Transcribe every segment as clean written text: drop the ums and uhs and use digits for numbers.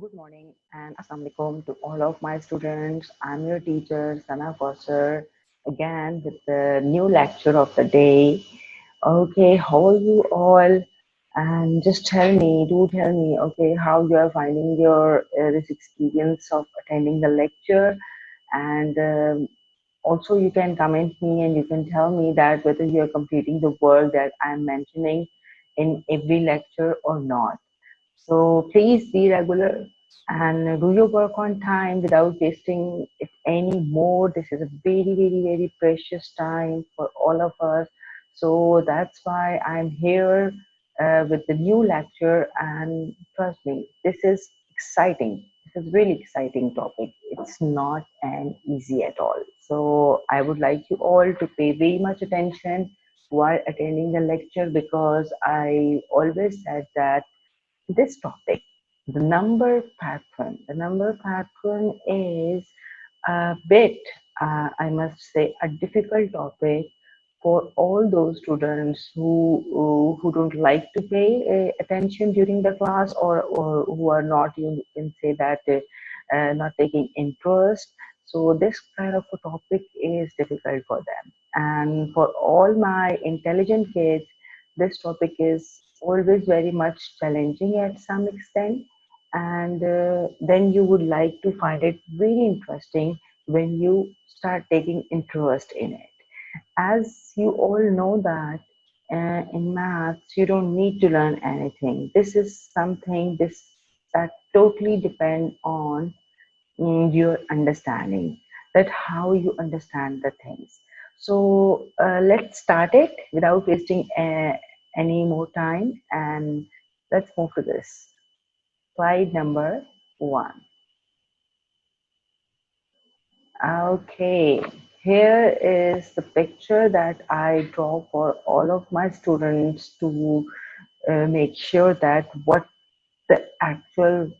Good morning and Assalamu alaikum to all of my students. I'm your teacher, Sana Kausar, again with the new lecture of the day. Okay, how are you all? And just do tell me, okay, how you are finding your this experience of attending the lecture, and also you can comment me and you can tell me that whether you are completing the work that I'm mentioning in every lecture or not. So please be regular and do your work on time without wasting it any more. This is a very, very, very precious time for all of us. So that's why I'm here with the new lecture. And trust me, this is exciting. This is really exciting topic. It's not an easy at all. So I would like you all to pay very much attention while attending the lecture because I always said that this topic, the number pattern. The number pattern is a bit, I must say, a difficult topic for all those students who don't like to pay attention during the class or who are not, you can say that, not taking interest. So this kind of a topic is difficult for them. And for all my intelligent kids, this topic is always very much challenging at some extent. And then you would like to find it very interesting when you start taking interest in it. As you all know that in maths you don't need to learn anything. This is something this that totally depend on your understanding, that how you understand the things. So let's start it without wasting any more time, and let's move to this slide number one. Okay, here is the picture that I draw for all of my students to make sure that what the actual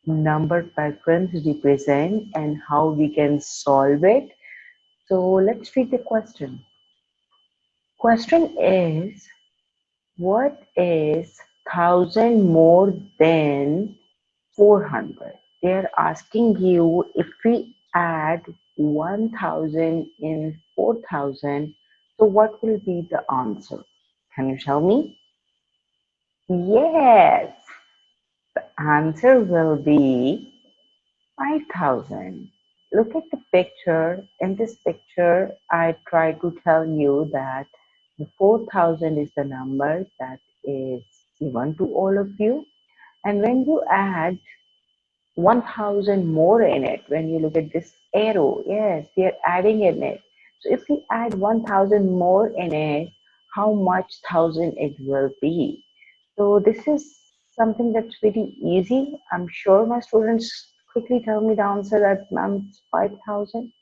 number patterns represent and how we can solve it. So let's read the question. Question is, what is 1000 more than 400? They're asking you if we add 1000 in 4000, so what will be the answer? Can you tell me? Yes, the answer will be 5000. Look at the picture. In this picture, I try to tell you that the 4000 is the number that is given to all of you. And when you add 1000 more in it, when you look at this arrow, yes, we are adding in it. So if we add 1000 more in it, how much thousand it will be? So this is something that's very easy. I'm sure my students quickly tell me the answer that ma'am, it's 5000.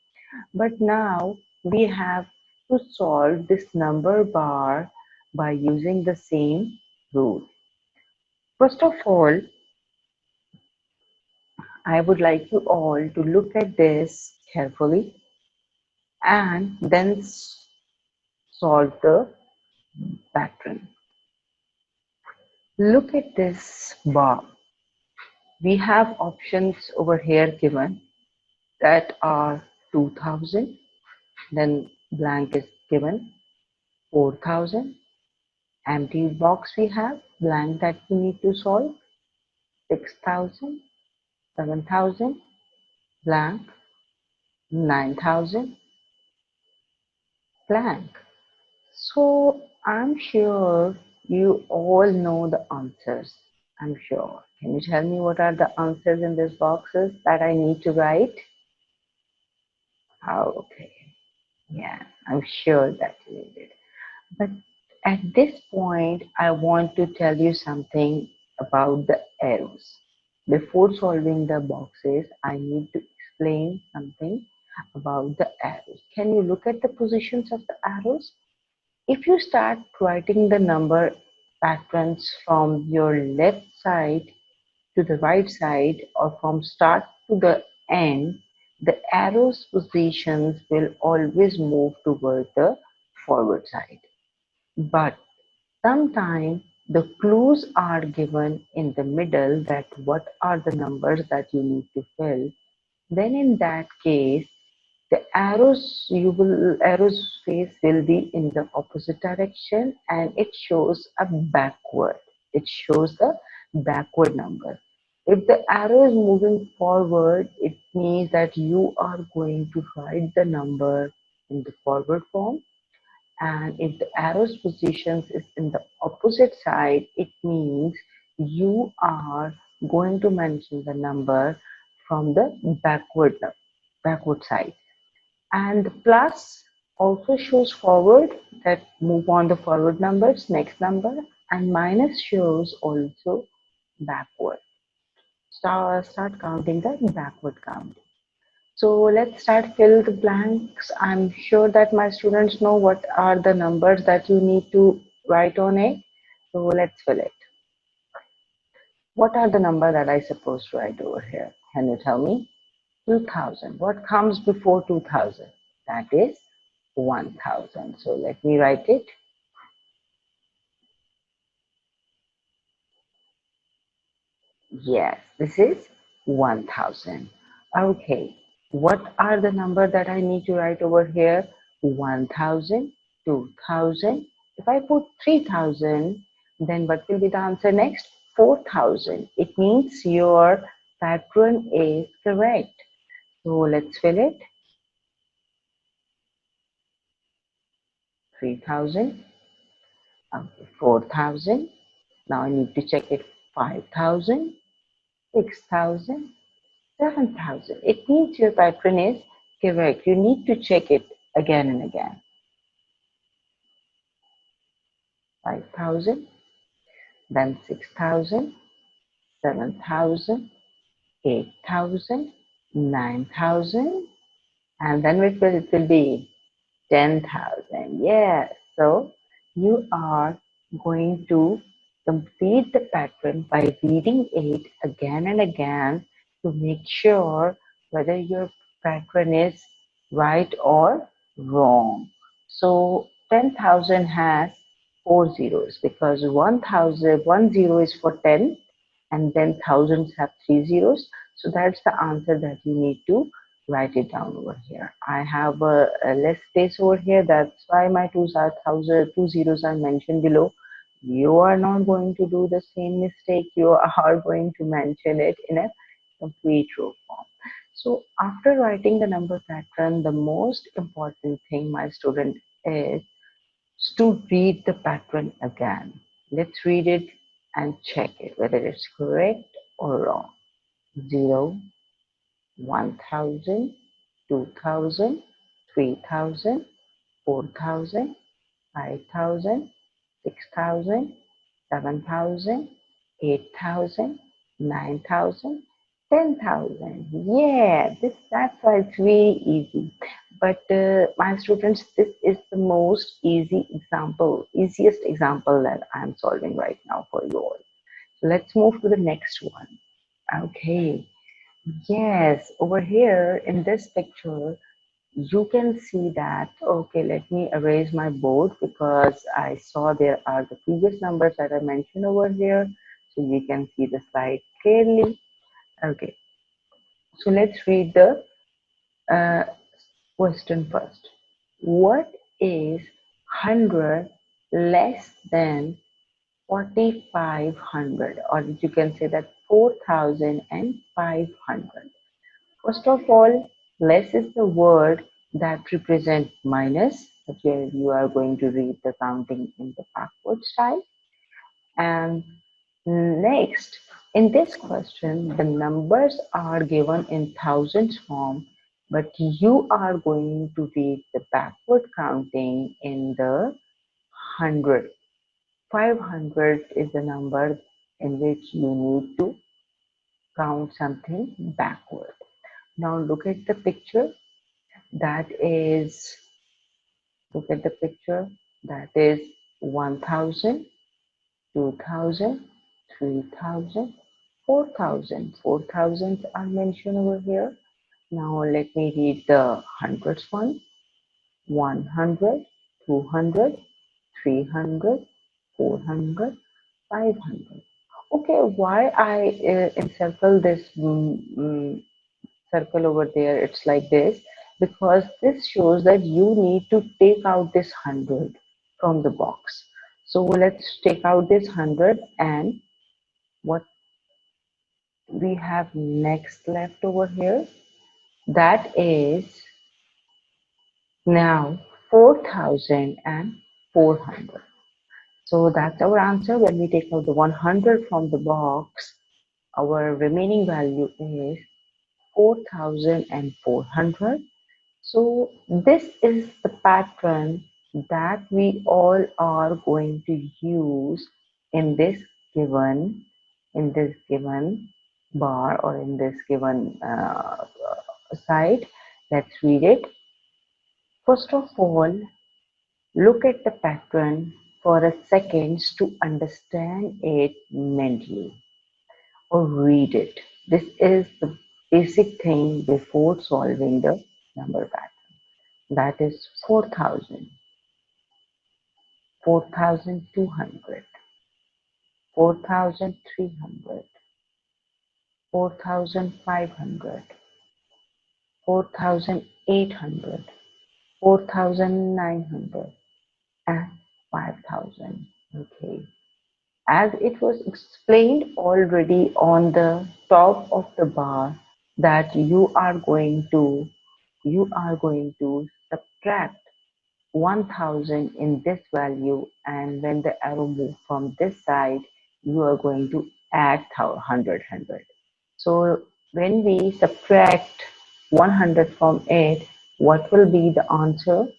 But now we have to solve this number bar by using the same rule. First of all, I would like you all to look at this carefully and then solve the pattern. Look at this bar. We have options over here given that are 2000, then blank is given, 4000, empty box we have, blank that we need to solve, 6000, 7000, blank, 9000, blank. So I'm sure you all know the answers. I'm sure. Can you tell me what are the answers in these boxes that I need to write? Oh, okay. Yeah, I'm sure that you did. But at this point, I want to tell you something about the arrows. Before solving the boxes, I need to explain something about the arrows. Can you look at the positions of the arrows? If you start writing the number patterns from your left side to the right side or from start to the end, the arrows positions will always move toward the forward side. But sometimes The clues are given in the middle that what are the numbers that you need to fill. Then in that case, the arrows face will be in the opposite direction and it shows a backward. It shows the backward number. If the arrow is moving forward, it means that you are going to write the number in the forward form. And if the arrow's positions is in the opposite side, it means you are going to mention the number from the backward side. And the plus also shows forward, that move on the forward numbers, next number, and minus shows also backward. Start counting the backward count. So let's start fill the blanks. I'm sure that my students know what are the numbers that you need to write on it. So let's fill it. What are the number that I supposed to write over here? Can you tell me? 2000. What comes before 2000? That is 1000. So let me write it. Yes, this is 1000. Okay, what are the number that I need to write over here? 1000, 2000. If I put 3000, then what will be the answer next? 4000. It means your pattern is correct. So let's fill it. 3000, 4000. Now I need to check it. 5000, 6000, 7,000. It means your pattern is correct. You need to check it again and again. 5,000, then 6,000, 7,000, 8,000, 9,000, and then it will be 10,000. Yes. So you are going to complete the pattern by reading it again and again to make sure whether your pattern is right or wrong. So 10,000 has four zeros because 1 0 is for 10 and then thousands have three zeros. So that's the answer that you need to write it down over here. I have a less space over here. That's why my two zeros are mentioned below. You are not going to do the same mistake. You are going to mention it in a complete row form. So after writing the number pattern, the most important thing, my student, is to read the pattern again. Let's read it and check it whether it's correct or wrong. 0, 1000, 2000, 3000, 4000, 5000, 6000, 7000, 8000, 9000, 10,000. Yeah, that's why it's really easy. But my students, this is the most easiest example that I'm solving right now for you all. So let's move to the next one. Okay. Yes, over here in this picture, you can see that. Okay, let me erase my board because I saw there are the previous numbers that I mentioned over here. So you can see the slide clearly. Okay, so let's read the uh, question first. What is 100 less than 4,500? Or you can say that 4,500. First of all, less is the word that represents minus, where you are going to read the counting in the backward style. And next, in this question, the numbers are given in thousands form, but you are going to read the backward counting in the hundred. 500 is the number in which you need to count something backward. Now look at the picture. That is, look at the picture. That is 1000, 2000, 3000, 4000. 4000 are mentioned over here. Now let me read the hundreds one. 100, 200, 300, 400, 500. Okay, why I encircle this circle over there? It's like this because this shows that you need to take out this 100 from the box. So let's take out this 100, and what we have next left over here, that is now 4,400. So that's our answer. When we take out the 100 from the box, our remaining value is 4,400. So this is the pattern that we all are going to use in this given bar, or in this given site. Let's read it. First of all, look at the pattern for a second to understand it mentally, or read it. This is the basic thing before solving the number pattern. That is 4,000, 4,200, 4,300, 4,500, 4,800, 4,900, and 5,000. Okay. As it was explained already on the top of the bar, that you are going to subtract 1,000 in this value, and when the arrow moves from this side, you are going to add 100. So when we subtract 100 from it, what will be the answer?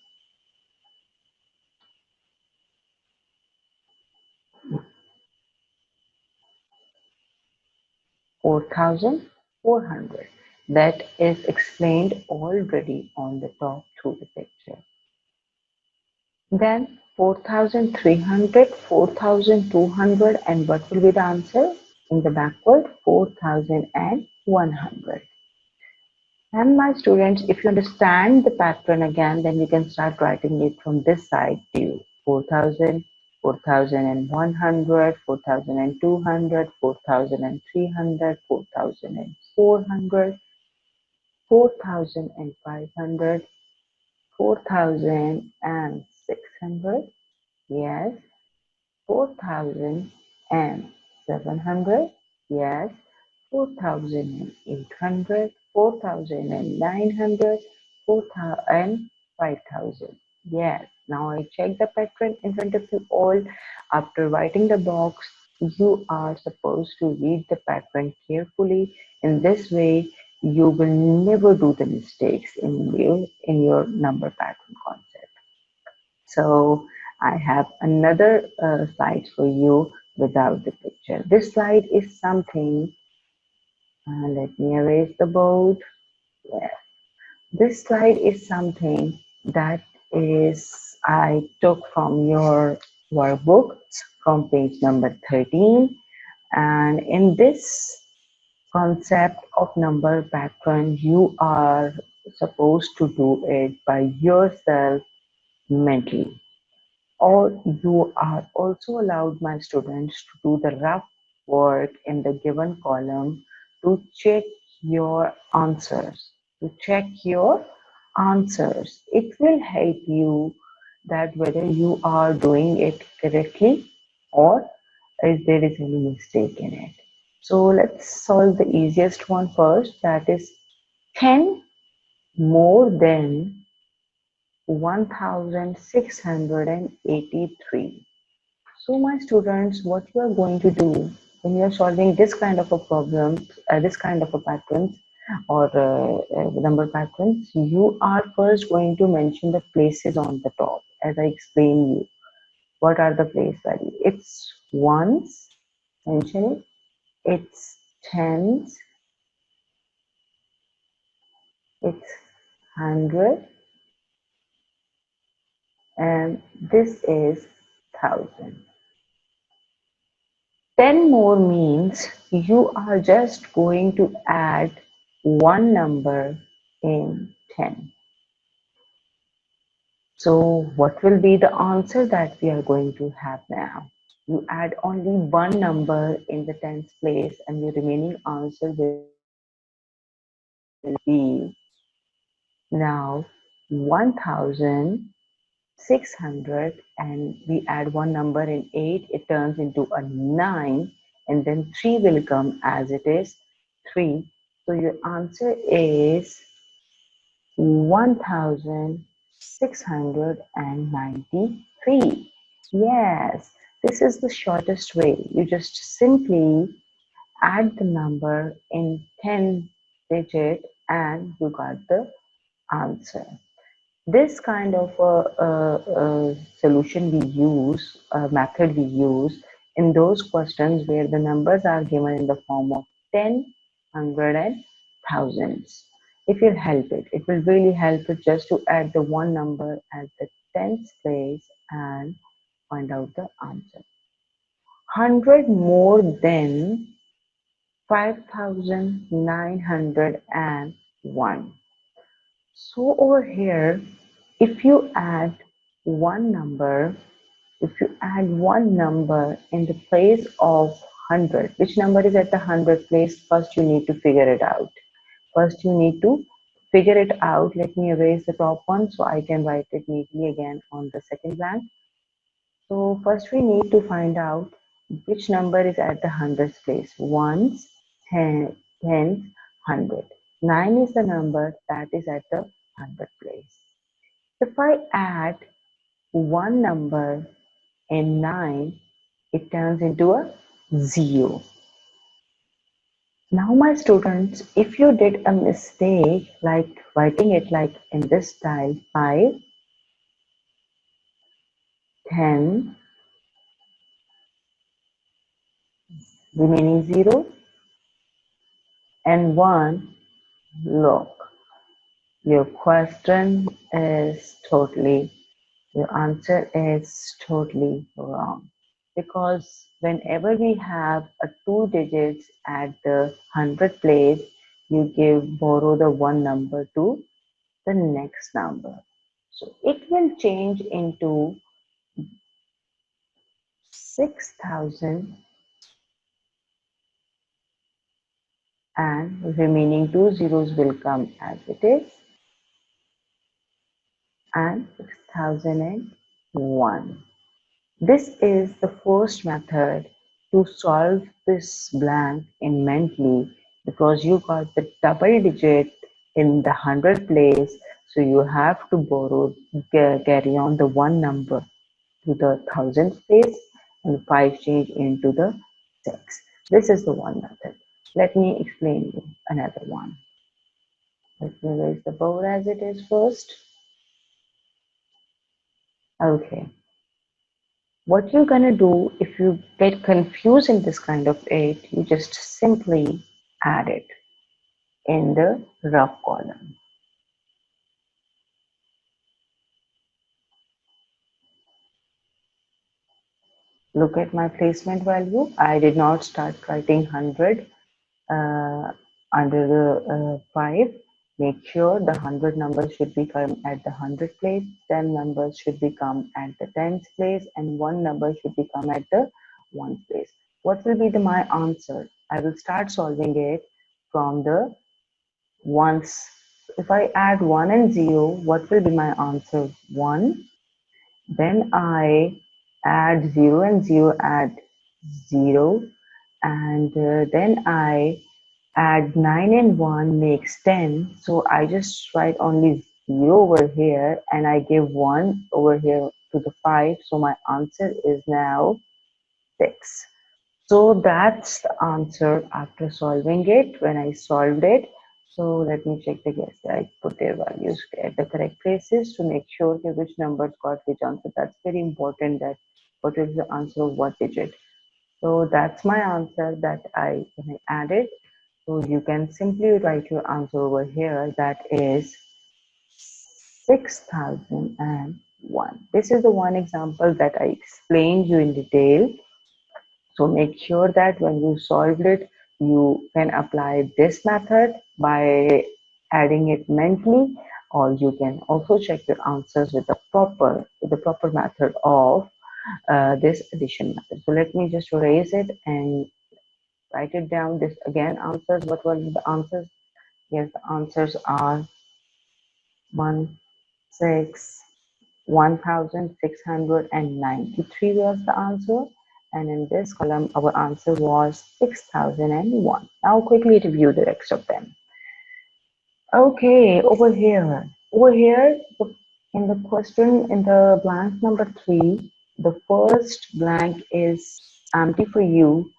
4,400. That is explained already on the top through the picture. Then 4,300, 4,200, and what will be the answer? In the backward, 4,100. And my students, if you understand the pattern again, then you can start writing it from this side to 4,000, 4,100, 4,200, 4,300, 4,400, 4,500, 4,600, yes, 4,700, yes, 4,800, 4,900, 4,000, 5,000. Yes, now I check the pattern in front of you all. After writing the box, you are supposed to read the pattern carefully. In this way, you will never do the mistakes in your number pattern concept. So I have another slide for you without the picture. This slide is something, let me erase the board. Yeah. This slide is something that is I took from your workbook from page number 13. And in this concept of number pattern, you are supposed to do it by yourself mentally. Or you are also allowed, my students, to do the rough work in the given column to check your answers. It will help you that whether you are doing it correctly or if there is any mistake in it. So let's solve the easiest one first. That is 10 more than 1,683. So my students, what you are going to do when you are solving this kind of a problem, this kind of a patterns, or number patterns, you are first going to mention the places on the top. As I explain you, what are the place value? It's ones, mention it. It's tens. It's hundred, and this is thousand. 10 more means you are just going to add one number in 10. So what will be the answer that we are going to have now? You add only one number in the tens place and your remaining answer will be now 1600, and we add one number in 8, it turns into a 9, and then 3 will come as it is 3. So your answer is 1693. Yes, this is the shortest way. You just simply add the number in 10 digit and you got the answer. This kind of a solution we use, a method we use in those questions where the numbers are given in the form of 10, 100 and thousands. If you help it, it will really help it just to add the one number at the tens place and find out the answer. 100 more than 5901. So over here, if you add one number, if you add one number in the place of 100, which number is at the 100 place? First, you need to figure it out. First, you need to figure it out. Let me erase the top one so I can write it neatly again on the second blank. So first we need to find out which number is at the hundreds place. Ones, tens, hundred. 9 is the number that is at the hundred place. If I add one number in 9, it turns into a 0. Now my students, if you did a mistake like writing it like in this style, 5, 10, remaining 0 and 1, look. Your question is totally, your answer is totally wrong. Because whenever we have a 2 digits at the 100 place, you borrow the one number to the next number. So it will change into 6000 and remaining two zeros will come as it is and 6001. This is the first method to solve this blank in mentally because you got the double digit in the 100 place, so you have to carry on the one number to the thousands place and 5 change into the 6. This is the one method. Let me explain you another one. Let me raise the board as it is first. Okay. What you're gonna do if you get confused in this kind of 8, you just simply add it in the rough column. Look at my placement value. I did not start writing 100 under the 5. Make sure the 100 numbers should become at the 100 place, 10 numbers should become at the tens place, and one number should become at the ones place. What will be my answer? I will start solving it from the ones. If I add 1 and 0, what will be my answer? 1. Then I add 0 and 0, add 0. And then I add 9 and 1 makes 10. So I just write only 0 over here and I give 1 over here to the 5. So my answer is now 6. So that's the answer after solving it. When I solved it, so let me check the guess. I put their values at the correct places to make sure that which numbers got which answer. That's very important, that what is the answer of what digit. So that's my answer that when I added. So you can simply write your answer over here. That is 6001. This is the one example that I explained you in detail. So make sure that when you solved it, you can apply this method by adding it mentally, or you can also check your answers with the proper method of this addition method. So let me just erase it and write it down. This again answers. What were the answers? Yes, the answers are 1693 was the answer, and in this column our answer was 6001. Now quickly review the rest of them. Okay, over here, in the question, in the blank number 3, the first blank is empty for you,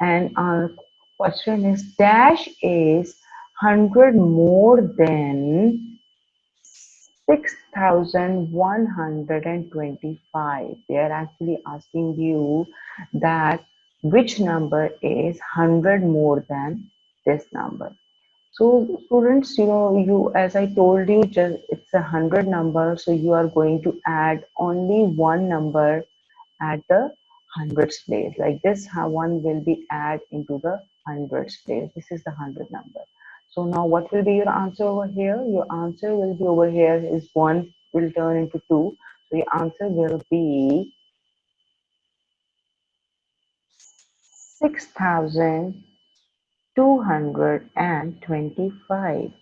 and our question is dash is 100 more than 6125. They are actually asking you that which number is 100 more than this number. So students, as I told you, just it's 100 number, so you are going to add only one number at the hundreds place. Like this, one will be add into the hundreds place. This is the 100 number. So now what will be your answer over here? Your answer will be over here is 1 will turn into 2. So your answer will be 6225.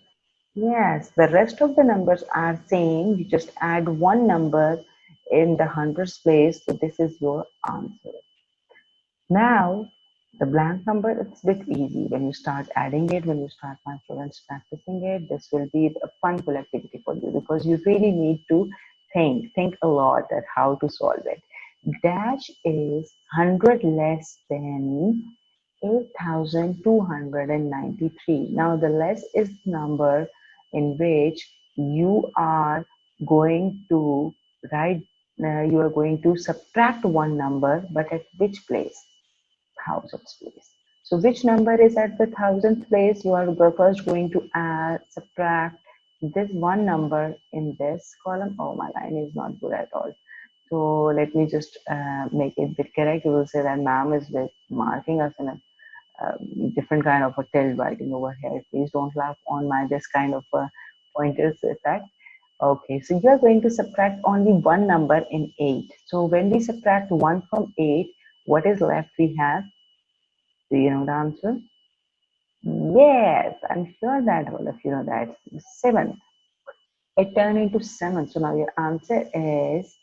Yes, the rest of the numbers are same. You just add one number in the hundreds place. So this is your answer. Now, the blank number, it's a bit easy. When you start adding it, when you start my students practicing it, this will be a fun activity for you because you really need to think a lot at how to solve it. Dash is 100 less than 8293. Now the less is the number in which you are going to write, you are going to subtract one number, but at which place? Thousands place. So which number is at the thousandth place? You are first going to add, subtract this one number in this column. Oh, my line is not good at all. So let me just make it a bit correct. You will say that ma'am is with marking us in a different kind of a tilt writing over here. Please don't laugh on my this kind of pointers effect. Okay, so you are going to subtract only one number in 8. So when we subtract 1 from 8, what is left we have? Do you know the answer? Yes, I'm sure that all of you know that. 7. It turned into 7. So now your answer is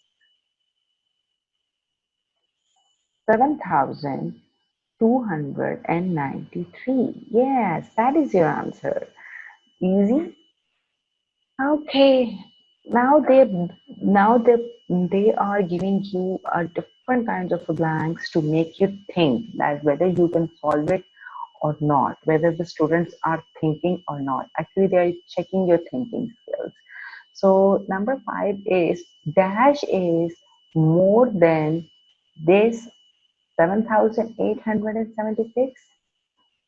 7293. Yes, that is your answer. Easy. Okay, now they are giving you a different kinds of blanks to make you think that whether you can solve it or not, whether the students are thinking or not. Actually, they are checking your thinking skills. So number 5 is dash is more than this 7876.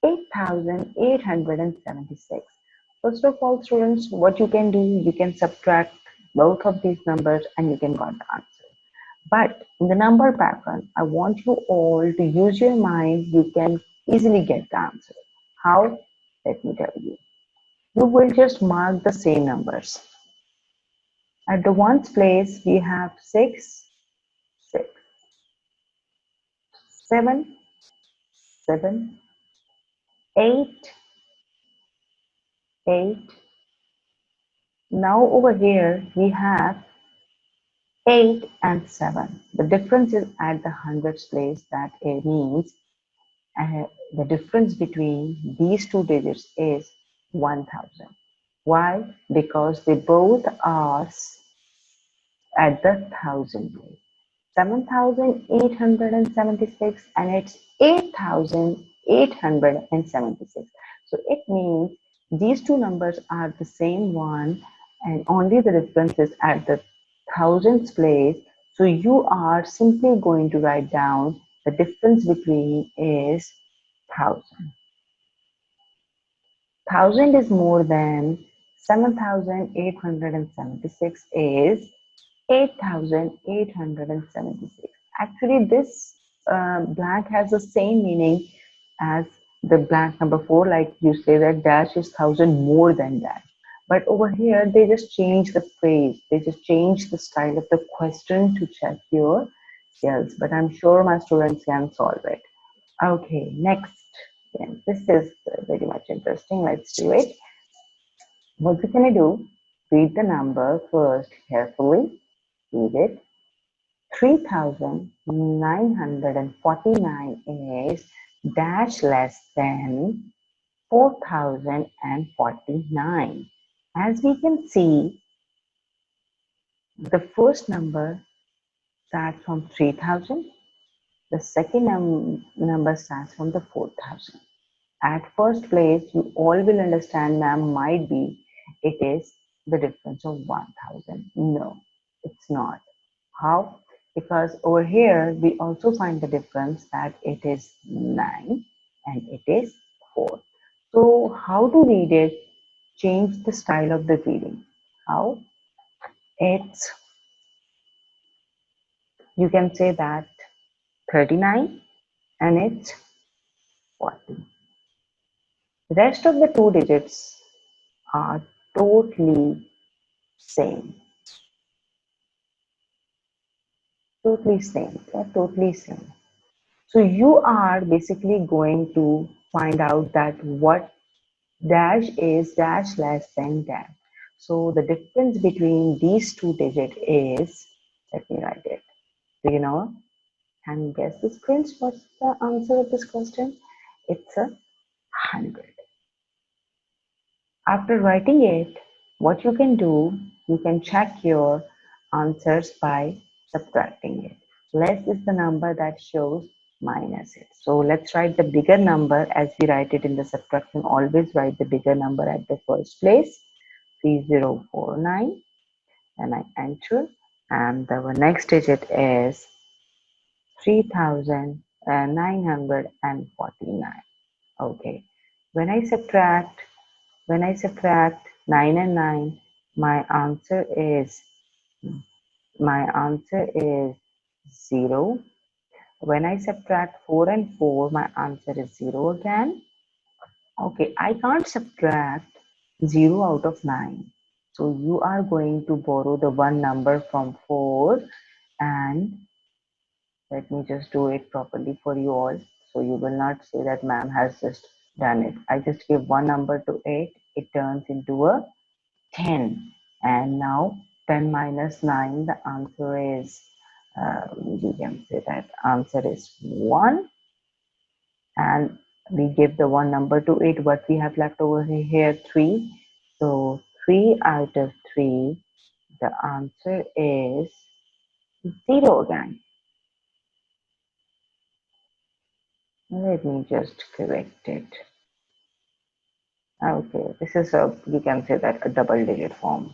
8876. First of all, students, what you can do, you can subtract both of these numbers and you can get the answer. But in the number pattern, I want you all to use your mind. You can easily get the answer. How? Let me tell you. You will just mark the same numbers. At the ones place, we have 6, 6, 7, 7, 8, 8. Now over here, we have 8 and 7. The difference is at the hundreds place. That it means the difference between these two digits is 1000. Why? Because they both are at the thousand place. 7876 and it's 8876. So it means these two numbers are the same one and only the difference is at the thousands place. So you are simply going to write down the difference between is 1000. 1000 is more than 7876 is 8876. Actually, this blank has the same meaning as the blank number 4, like you say that dash is 1000 more than dash. But over here, they just change the phrase. They just change the style of the question to check your else, but I'm sure my students can solve it. Okay, next. Yeah, this is very much interesting. Let's do it. What we're gonna do, read the number first carefully. Read it. 3,949 is dash less than 4,049. As we can see, the first number starts from 3,000. The second number starts from the 4,000. At first place, you all will understand, ma'am, might be it is the difference of 1,000. No, it's not. How? Because over here, we also find the difference that it is 9 and it is 4. So how to read it? Change the style of the reading. How? It's, you can say that 39 and it's 40. The rest of the two digits are totally same. Totally same. They're totally same. So you are basically going to find out that what dash is dash less than dash. So the difference between these two digits is, let me write it. Do you know? Can you guess this, Prince? What's the answer of this question? It's 100. After writing it, what you can do, you can check your answers by subtracting it. Less is the number that shows minus it. So let's write the bigger number as we write it in the subtraction. Always write the bigger number at the first place, 3049, and I enter. And the next digit is 3,949. Okay. When I subtract When I subtract 9 and 9, my answer is my answer is 0. When I subtract 4 and 4, my answer is 0 again. Okay, I can't subtract 0 out of 9. So you are going to borrow the one number from 4, and let me just do it properly for you all. So you will not say that ma'am has just done it. I just give one number to 8. It turns into a 10, and now 10 minus 9, the answer is we can say that answer is 1, and we give the one number to it. What we have left over here, 3. So 3 out of 3, the answer is 0 again. Let me just correct it. Okay, this is a, we can say that, a double digit form.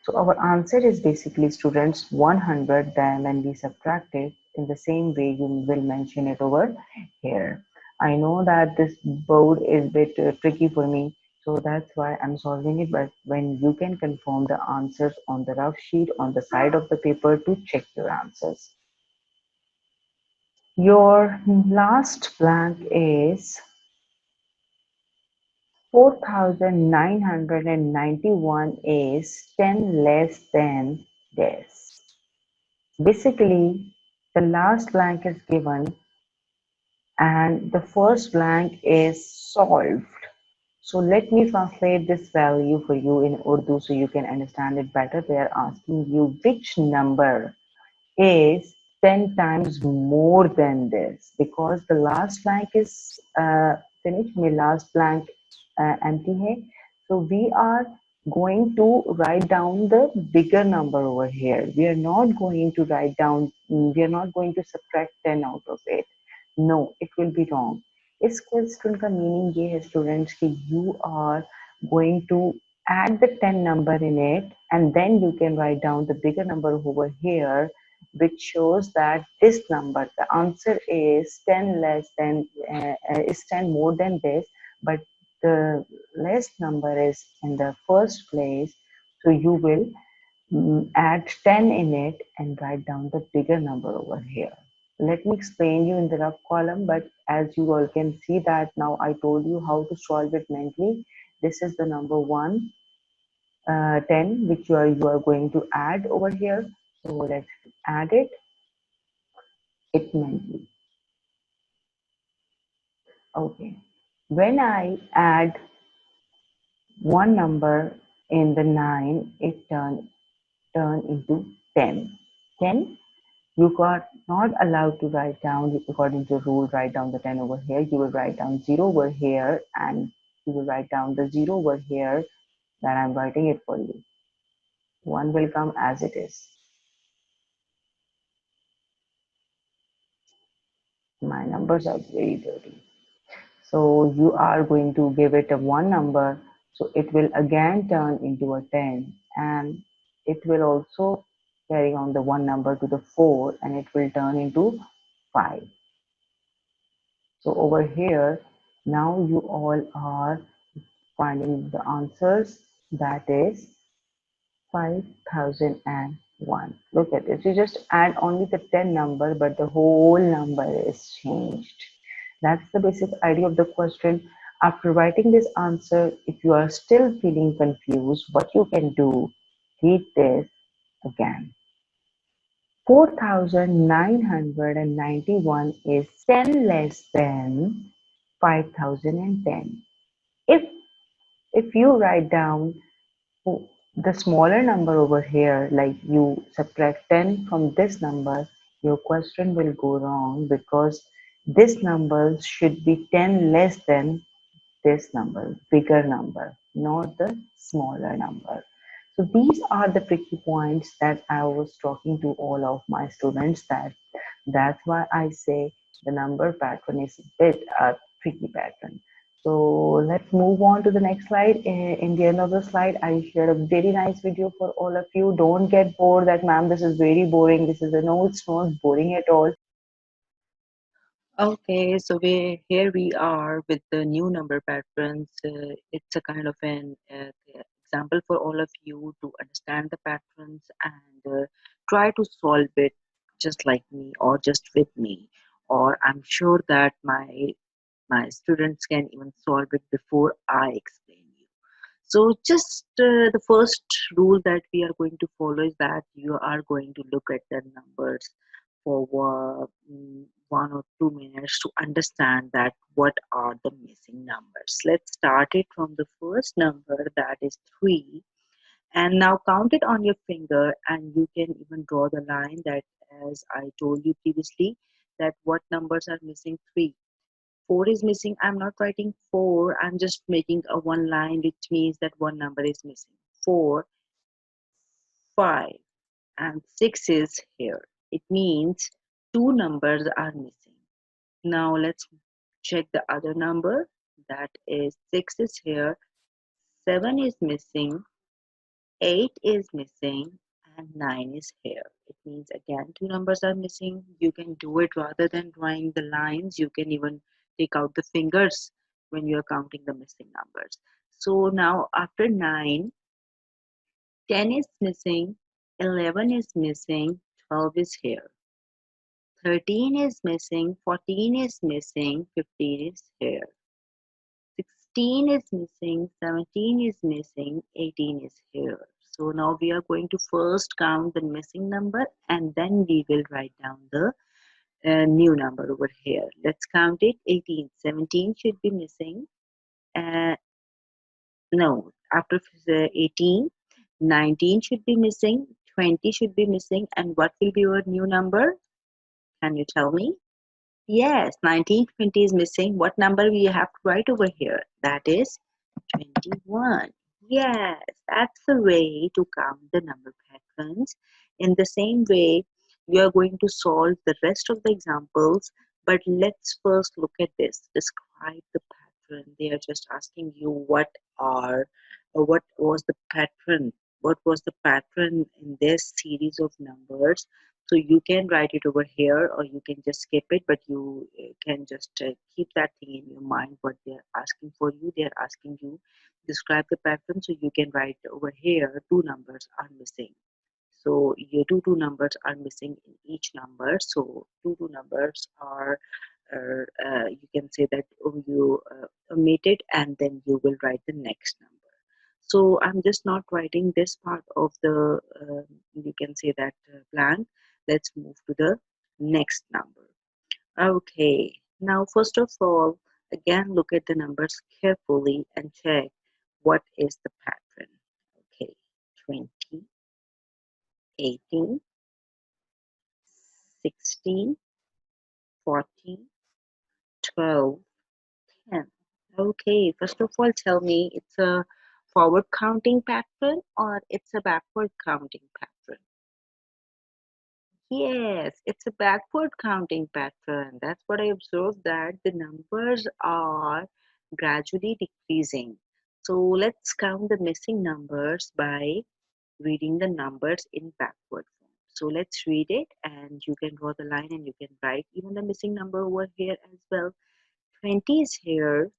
So our answer is basically, students, 100. Then when we subtract it in the same way, you will mention it over here. I know that this board is a bit tricky for me, so that's why I'm solving it. But when you can confirm the answers on the rough sheet on the side of the paper to check your answers. Your last blank is 4,991 is 10 less than this. Basically, the last blank is given and the first blank is solved. So let me translate this value for you in Urdu so you can understand it better. They are asking you which number is 10 times more than this, because the last blank is finished. My last blank empty hai. So we are going to write down the bigger number over here. We are not going to write down, we are not going to subtract 10 out of it. No, it will be wrong. इस question का meaning ये है students कि you are going to add the 10 number in it, and then you can write down the bigger number over here, which shows that this number, the answer is 10 less than is 10 more than this, but the less number is in the first place. So you will add 10 in it and write down the bigger number over here. Let me explain you in the rough column, but as you all can see that now I told you how to solve it mentally. This is the number 1, 10, which you are going to add over here. So let's add it. It mentally. Okay. When I add one number in the 9, it turn into 10. 10, you got not allowed to write down according to rule, write down the 10 over here. You will write down 0 over here, and you will write down the 0 over here, that I'm writing it for you. 1 will come as it is. My numbers are very dirty. So you are going to give it a 1 number, so it will again turn into a 10, and it will also carry on the 1 number to the 4, and it will turn into 5. So over here, now you all are finding the answers, that is 5001. Look at this, you just add only the 10 number, but the whole number is changed. That's the basic idea of the question. After writing this answer, if you are still feeling confused, what you can do, read this again. 4991 is 10 less than 5010. If you write down the smaller number over here, like you subtract 10 from this number, your question will go wrong, because this number should be 10 less than this number, bigger number, not the smaller number. So these are the tricky points that I was talking to all of my students, that's why I say the number pattern is a bit a tricky pattern. So let's move on to the next slide. In the end of the slide, I shared a very nice video for all of you. Don't get bored that, ma'am, this is very boring. This is a no, it's not boring at all. Okay, so here we are with the new number patterns. It's a kind of an example for all of you to understand the patterns and try to solve it just like me or just with me. Or I'm sure that my students can even solve it before I explain you. So just the first rule that we are going to follow is that you are going to look at the numbers for 1 or 2 minutes to understand that what are the missing numbers. Let's start it from the first number, that is 3, and now count it on your finger, and you can even draw the line that, as I told you previously, that what numbers are missing. 3, 4 is missing. I'm not writing 4, I'm just making a one line, which means that one number is missing. 4, 5, and 6 is here. It means two numbers are missing. Now let's check the other number, that is 6 is here, 7 is missing, 8 is missing, and 9 is here. It means again two numbers are missing. You can do it rather than drawing the lines. You can even take out the fingers when you are counting the missing numbers. So now after 9, 10 is missing, 11 is missing, 12 is here. 13 is missing, 14 is missing, 15 is here. 16 is missing, 17 is missing, 18 is here. So now we are going to first count the missing number, and then we will write down the new number over here. Let's count it. 18, 17 should be missing. Uh, no, after 18, 19 should be missing, 20 should be missing, and what will be your new number? Can you tell me? Yes, 1920 is missing. What number we have to write over here? That is 21. Yes, that's the way to count the number patterns. In the same way, we are going to solve the rest of the examples, but let's first look at this. Describe the pattern. They are just asking you what was the pattern, what was the pattern in this series of numbers. So you can write it over here, or you can just skip it, but you can just keep that thing in your mind, what they're asking for you. They're asking you describe the pattern, so you can write over here two numbers are missing. So your two numbers are missing in each number. So two numbers are you can say that you omit it, and then you will write the next number. So I'm just not writing this part of the, you can say that blank. Let's move to the next number. Okay, now first of all, again look at the numbers carefully and check what is the pattern. Okay, 20, 18, 16, 14, 12, 10. Okay, first of all, tell me it's a forward counting pattern or it's a backward counting pattern? Yes, it's a backward counting pattern. That's what I observed, that the numbers are gradually decreasing. So let's count the missing numbers by reading the numbers in backward form. So let's read it and you can draw the line and you can write even the missing number over here as well. 20 is here.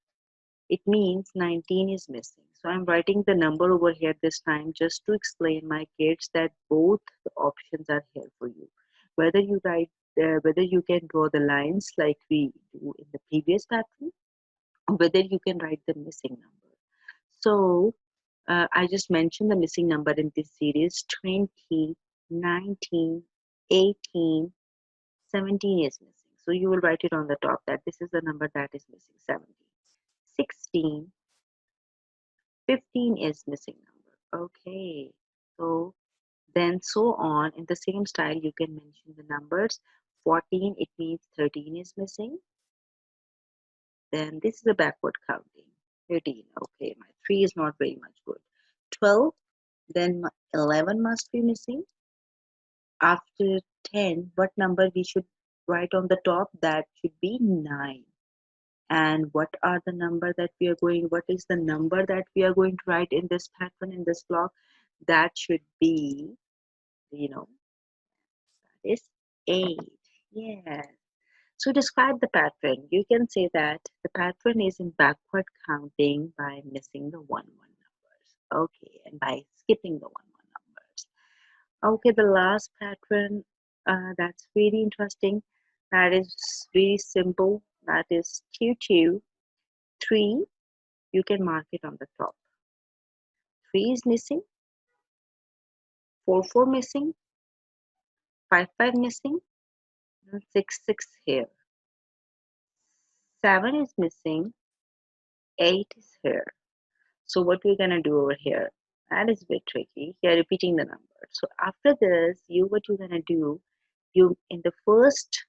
It means 19 is missing. So I'm writing the number over here this time just to explain my kids that both the options are here for you. Whether you write, whether you can draw the lines like we do in the previous pattern, or whether you can write the missing number. So I just mentioned the missing number in this series: 20, 19, 18, 17 is missing. So you will write it on the top that this is the number that is missing: 17. 16, 15 is missing number. Okay, so then so on in the same style you can mention the numbers. 14, it means 13 is missing. Then this is a backward counting. 13, okay, my 3 is not very much good. 12, then 11 must be missing. After 10, what number we should write on the top? That should be 9. And what are the number that we are going, what is the number that we are going to write in this pattern, in this block? That should be, that is 8. Yes. So describe the pattern. You can say that the pattern is in backward counting by missing the 1 numbers. Okay, and by skipping the 1 numbers. Okay, the last pattern, that's really interesting. That is very simple. That is 2, 2, 3. You can mark it on the top. 3 is missing, 4, 4 missing, 5, 5 missing, and 6, 6 here. 7 is missing, 8 is here. So what we're gonna do over here, that is a bit tricky. You're repeating the number. So after this, what you're gonna do, you in the first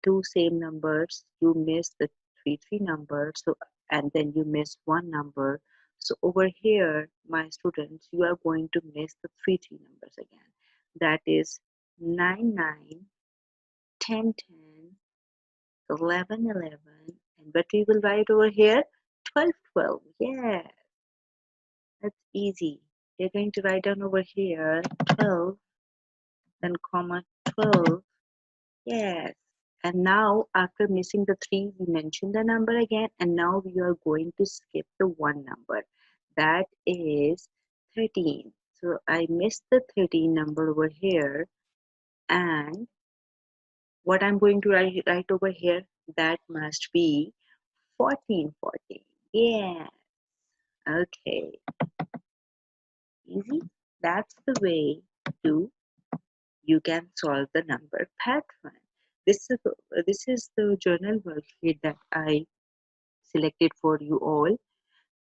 2 same numbers, you miss the 3 3 number, so and then you miss 1 number. So over here, my students, you are going to miss the 3 3 numbers again. That is 9 9, 10 10, 11 11, and what we will write over here? 12 12. Yeah, that's easy. You're going to write down over here 12, then comma 12. Yes. And now after missing the 3, we mention the number again, and now we are going to skip the 1 number. That is 13. So I missed the 13 number over here, and what I'm going to write over here, that must be 14 14. Yeah. Okay. Easy. That's the way to you can solve the number pattern. This is the journal worksheet that I selected for you all.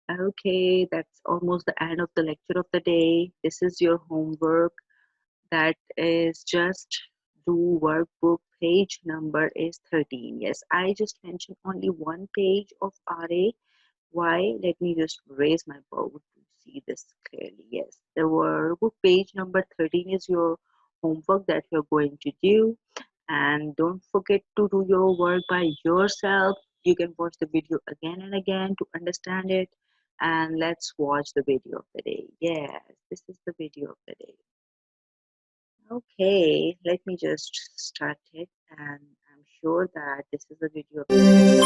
Okay, that's almost the end of the lecture of the day. This is your homework. That is just do workbook. Page number is 13. Yes, I just mentioned only one page of RA. Why? Let me just raise my board to see this clearly. Yes, the workbook page number 13 is your homework that you're going to do. And don't forget to do your work by yourself. You can watch the video again and again to understand it. And let's watch the video of the day. Yes, this is the video of the day. Okay, let me just start it, and I'm sure that this is the video of the day.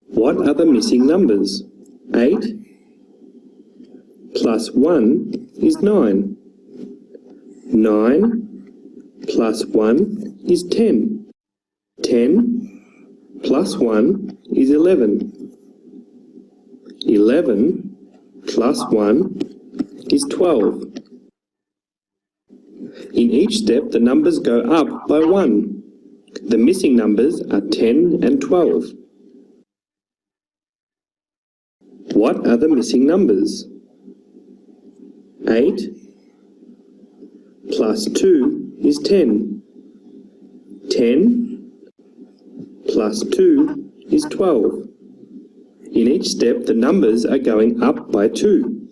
What are the missing numbers? 8 plus 1 is 9. 9 plus 1 is 10. 10 plus 1 is 11. 11 plus 1 is 12. In each step, the numbers go up by 1. The missing numbers are 10 and 12. What are the missing numbers? 8 plus 2 is 10. 10 plus 2 is 12. In each step, the numbers are going up by 2.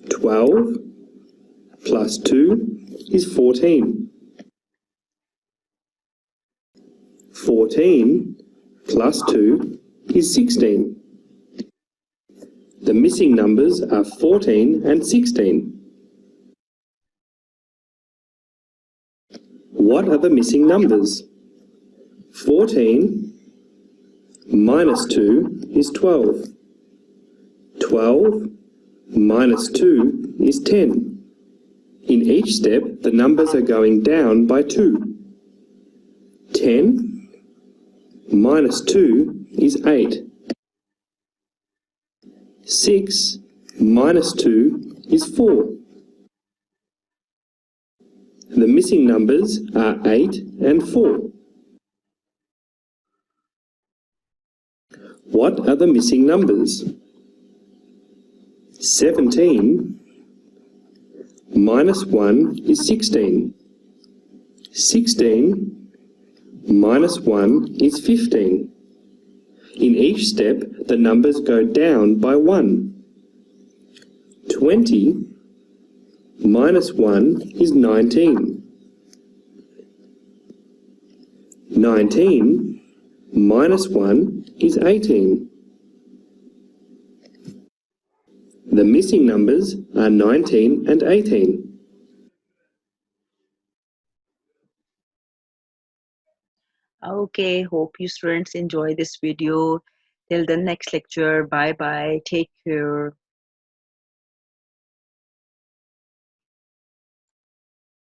12 plus 2 is 14. 14 plus 2 is 16. The missing numbers are 14 and 16. What are the missing numbers? 14 minus 2 is 12. 12 minus 2 is 10. In each step, the numbers are going down by 2. 10 minus 2 is 8. 6 minus 2 is 4. The missing numbers are 8 and 4. What are the missing numbers? 17 minus 1 is 16. 16 minus 1 is 15. In each step, the numbers go down by 1. 20 minus 1 is 19. 19 minus 1 is 18. The missing numbers are 19 and 18. Okay, hope you students enjoy this video. Till the next lecture, bye bye, take care.